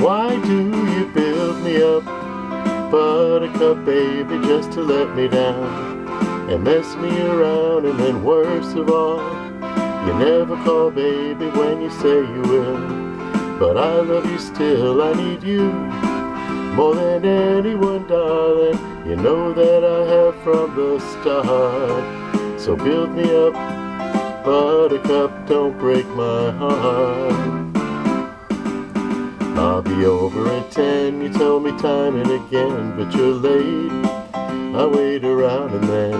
Why do you build me up, Buttercup baby, just to let me down and mess me around? And then worst of all, you never call baby when you say you will. But I love you still, I need you more than anyone, darling. You know that I have from the start. So build me up, Buttercup, don't break my heart. I'll be over at 10, you tell me time and again, but you're late. I wait around and then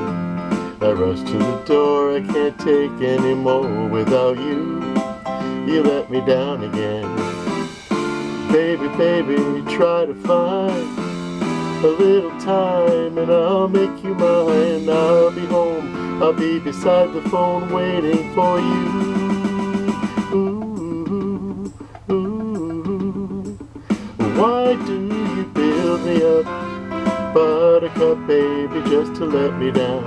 I rush to the door. I can't take any more without you. You let me down again. Baby, baby, try to find a little time and I'll make you mine. I'll be home, I'll be beside the phone waiting for you. Ooh, ooh. Why do you build me up, Buttercup baby, just to let me down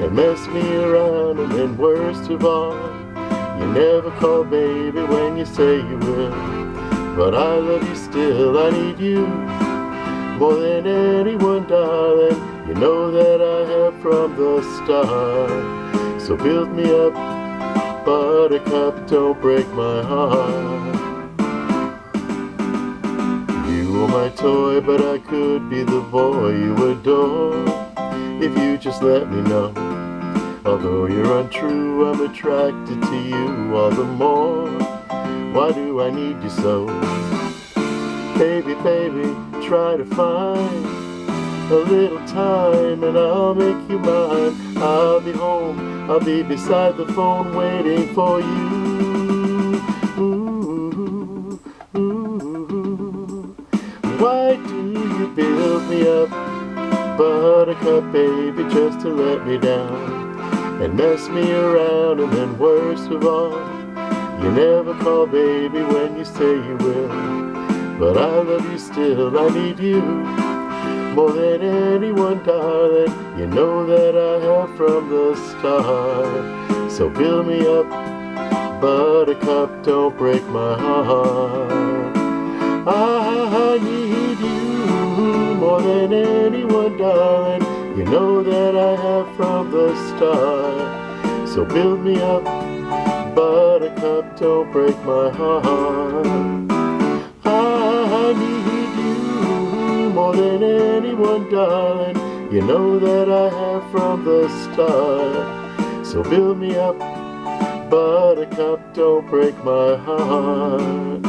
and mess me around? And then worst of all, you never call baby when you say you will. But I love you still, I need you more than anyone, darling. You know that I have from the start. So build me up, Buttercup, don't break my heart. You were my toy, but I could be the boy you adore if you just let me know. Although you're untrue, I'm attracted to you all the more. Why do I need you so? Baby, baby, try to find a little time and I'll make you mine. I'll be home, I'll be beside the phone waiting for you. Ooh, ooh. Why do you build me up, Buttercup baby, just to let me down and mess me around? And then worst of all, you never call baby when you say you will. But I love you still, I need you more than anyone, darling. You know that I have from the start. So build me up, Buttercup, don't break my heart. I need you more than anyone, darling. You know that I have from the start. So build me up, Buttercup, don't break my heart. I need you more than anyone, darling. You know that I have from the start. So build me up, Buttercup, don't break my heart.